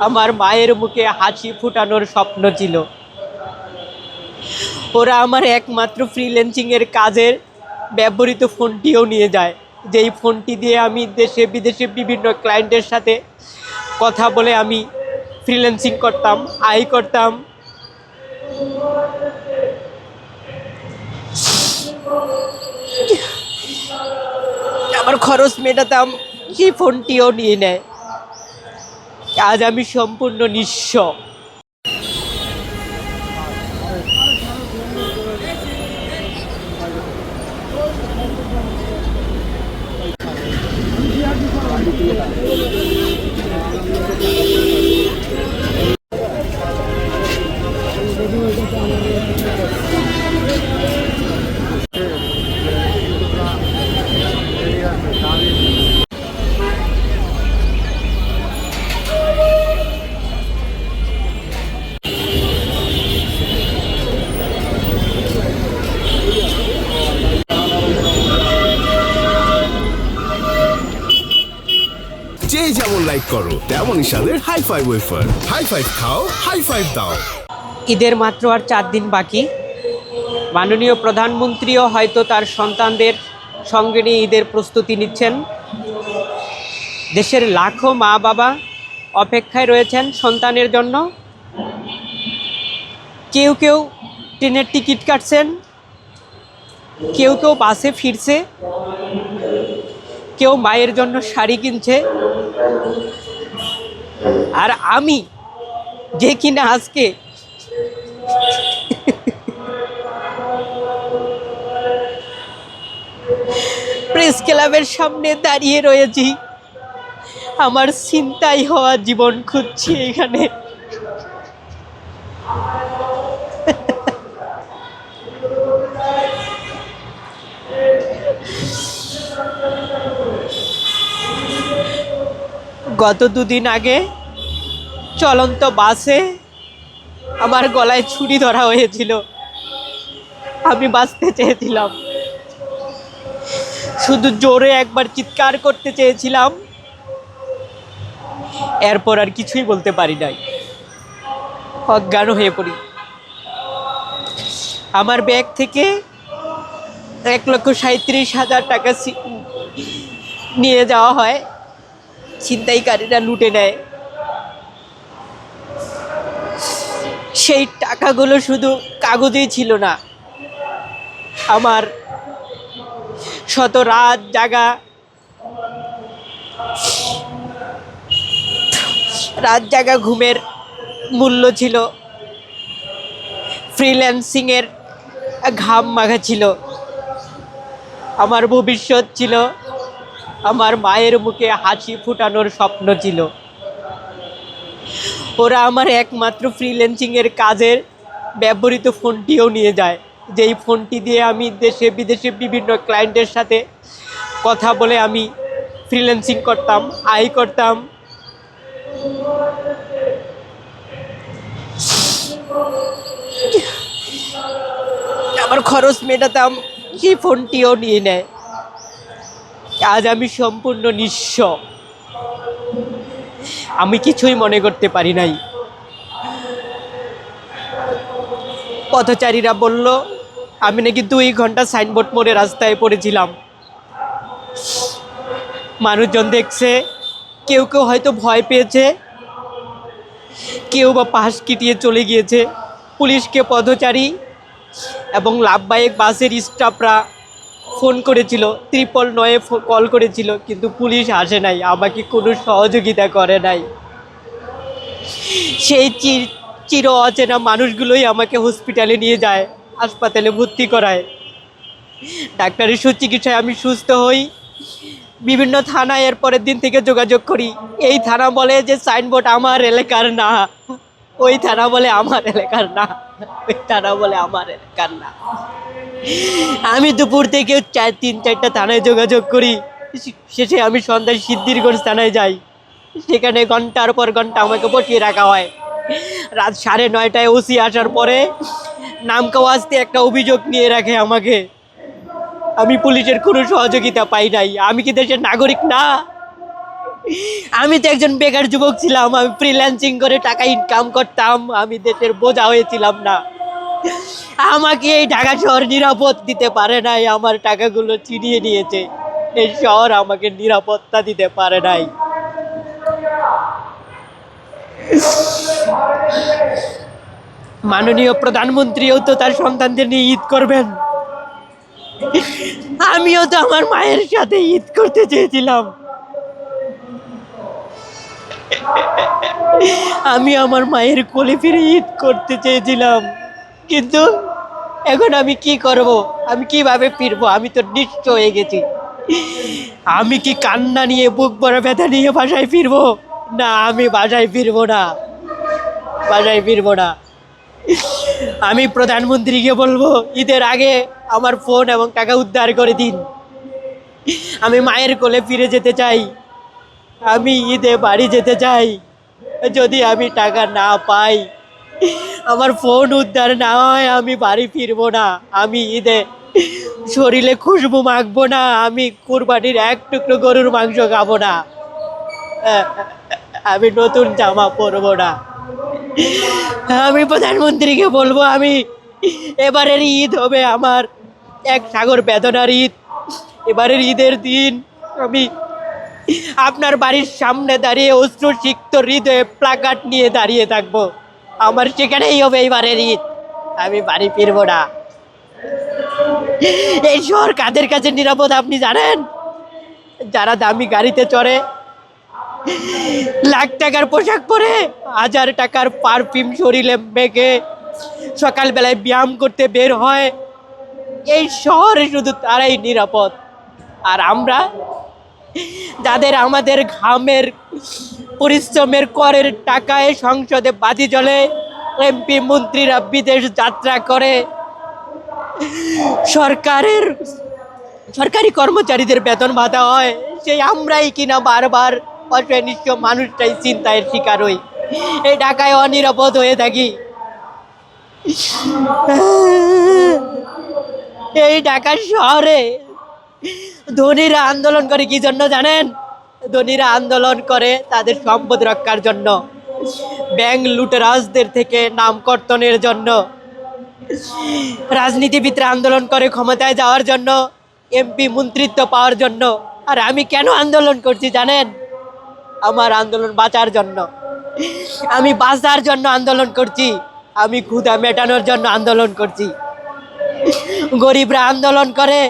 আমার মায়ের মুখে হাসি ফোটানোর স্বপ্ন ছিল। ওরা আমার একমাত্র ফ্রিল্যান্সিংয়ের কাজের ব্যবহৃত ফোনটিও নিয়ে যায়, যেই ফোনটি দিয়ে আমি দেশে বিদেশে বিভিন্ন ক্লায়েন্টের সাথে কথা বলে আমি ফ্রিল্যান্সিং করতাম, আয় করতাম। আমার খরচ মেটাতাম, সেই ফোনটিও নিয়ে নেয়। আজ আমি সম্পূর্ণ নিঃস্ব। যে যেমন লাইক করো তেমনই স্বাদের high five wafer. High five খাও, হাই ফাইভ দাও। ঈদের মাত্র আর 4 দিন বাকি। মাননীয় প্রধানমন্ত্রীও হয়তো তার সন্তানদের সঙ্গে নিয়ে ঈদের প্রস্তুতি নিচ্ছেন। দেশের লাখো মা বাবা অপেক্ষায় রয়েছেন সন্তানের জন্য। কেউ কেউ ট্রেনের টিকিট কাটছেন, কেউ কেউ বাসে ফিরছে, কেউ মায়ের জন্য শাড়ি কিনছে। আর আমি যে কিনা আজকে প্রেস ক্লাবের সামনে দাঁড়িয়ে রয়েছি, আমার ছিনতাই হওয়া জীবন খুঁজছি এখানে। গত 2 দিন আগে চলন্ত বাসে আমার গলায় ছুরি ধরা হয়েছিল। আমি বাঁচতে চেয়েছিলাম, শুধু জোরে একবার চিৎকার করতে চেয়েছিলাম, এরপর আর কিছুই বলতে পারি নাই, অজ্ঞান হয়ে পড়ি। আমার ব্যাগ থেকে 1,37,000 টাকা নিয়ে যাওয়া হয়, ছিনতাইকারীরা লুটে নেয়। সেই টাকাগুলো শুধু কাগজেই ছিল না, আমার শত রাত জাগা ঘুমের মূল্য ছিল, ফ্রিল্যান্সিংয়ের ঘাম মাখা ছিল, আমার ভবিষ্যৎ ছিল, আমার মায়ের মুখে হাসি ফোটানোর স্বপ্ন ছিল। ওরা আমার একমাত্র ফ্রিল্যান্সিংয়ের কাজের ব্যবহৃত ফোনটিও নিয়ে যায়, যেই ফোনটি দিয়ে আমি দেশে বিদেশে বিভিন্ন ক্লায়েন্টের সাথে কথা বলে আমি ফ্রিল্যান্সিং করতাম, আয় করতাম। আমার খরচ মেটাতাম, সেই ফোনটিও নিয়ে নেয়। আজ আমি সম্পূর্ণ নিঃস্ব। আমি কিছুই মনে করতে পারি নাই। পথচারীরা বলল আমি নাকি 2 ঘন্টা সাইনবোর্ড মোড়ে রাস্তায় পড়েছিলাম। মানুষজন দেখছে, কেউ কেউ হয়তো ভয় পেয়েছে, কেউ বা পাশ কিটিয়ে চলে গিয়েছে। পুলিশকে পথচারী এবং লাভবাহিক বাসের স্টাফরা ফোন করেছিল, 999 কল করেছিল, কিন্তু পুলিশ আসে নাই, আমাকে কোনো সহযোগিতা করে নাই। সেই চির অচেনা মানুষগুলোই আমাকে হসপিটালে নিয়ে যায়, হাসপাতালে ভর্তি করায়। ডাক্তারের সুচিকিৎসায় আমি সুস্থ হই। বিভিন্ন থানায় এর পরের দিন থেকে যোগাযোগ করি। এই থানা বলে যে সাইনবোর্ড আমার এলাকার না, ওই থানা বলে আমার এলাকার না, ওই থানা বলে আমার এলাকার না। আমি দুপুর থেকে 3-4টা থানায় যোগাযোগ করি। শেষে আমি সন্ধ্যায় সিদ্ধিরগঞ্জ থানায় যাই। সেখানে ঘন্টার পর ঘন্টা আমাকে বসিয়ে রাখা হয়। রাত 9:30টায় ওসি আসার পরে নামকাওয়াস্তে একটা অভিযোগ নিয়ে রাখে আমাকে। আমি পুলিশের কোনো সহযোগিতা পাই নাই। আমি কি দেশের নাগরিক না? আমি তো একজন বেকার যুবক ছিলাম, আমি ফ্রিল্যান্সিং করে টাকা ইনকাম করতাম, আমি দেশের বোঝা হয়েছিলাম না। আমাকে এই ঢাকা শহর নিরাপদ দিতে পারে নাই, আমার টাকাগুলো ছিনিয়ে নিয়েছে। এই শহর আমাকে নিরাপত্তা দিতে পারে নাই। মাননীয় প্রধানমন্ত্রীও তো তার সন্তানদের নিয়ে ঈদ করবেন, আমিও তো আমার মায়ের সাথে ঈদ করতে চেয়েছিলাম। আমি আমার মায়ের কোলে ফিরে ঈদ করতে চেয়েছিলাম, কিন্তু এখন আমি কি করব? আমি কিভাবে ফিরবো? আমি তো নিঃস্ব হয়ে গেছি। আমি কি কান্না নিয়ে, বুক ভরা ব্যথা নিয়ে বাসায় ফিরবো? না, আমি বাসায় ফিরবো না, বাসায় ফিরবো না। আমি প্রধানমন্ত্রীকে বলবো ঈদের আগে আমার ফোন এবং টাকা উদ্ধার করে দিন। আমি মায়ের কোলে ফিরে যেতে চাই, আমি ঈদে বাড়ি যেতে চাই। যদি আমি টাকা না পাই, আমার ফোন উদ্ধার না হয়, আমি বাড়ি ফিরবো না। আমি ঈদে শরীরে খুশবু মাখবো না, আমি কুরবানির এক টুকরো গরুর মাংস খাবো না, আমি নতুন জামা পরবো না। আমি প্রধানমন্ত্রীকে বলবো আমি এবারের ঈদ হবে আমার এক সাগর বেদনার ঈদ। এবারের ঈদের দিন আমি আপনার বাড়ির সামনে দাঁড়িয়ে অশ্রুসিক্ত হৃদয়ে প্লাকার্ড নিয়ে দাঁড়িয়ে থাকবো। আমার সেখানেই হবে এবারের ঈদ, আমি বাড়ি ফিরবো না। এই শহর কাদের কাছে নিরাপদ আপনি জানেন? যারা দামি গাড়িতে চড়ে, লাখ টাকার পোশাক পরে, 1000 টাকার পারফিউম শরীরে মেখে সকালবেলায় ব্যায়াম করতে বের হয়, এই শহরে শুধু তারাই নিরাপদ। আর আমরা, যাদের আমাদের ঘামের পরিশ্রমের করের টাকায় সংসদে বাতি জ্বলে, এমপি মন্ত্রীরা বিদেশ যাত্রা করে, সরকারের সরকারি কর্মচারীদের বেতন ভাতা হয়, সেই আমরাই কিনা বারবার অসহায় নিঃস্ব মানুষটাই চিন্তায় শিকার হই, এই ঢাকায় অনিরাপদ হয়ে থাকি। এই ঢাকা শহরে ধনীরা আন্দোলন করে কি জন্য জানেন? ধনীরা আন্দোলন করে তাদের সম্পদ রক্ষার জন্য, ব্যাংক লুটেরাজদের থেকে নাম কর্তনের জন্য। রাজনীতিবিদরা আন্দোলন করে ক্ষমতায় যাওয়ার জন্য, এমপি মন্ত্রিত্ব পাওয়ার জন্য। আর আমি কেন আন্দোলন করছি জানেন? আমার আন্দোলন বাঁচার জন্য, আমি বাঁচার জন্য আন্দোলন করছি, আমি ক্ষুধা মেটানোর জন্য আন্দোলন করছি। গরিবরা আন্দোলন করে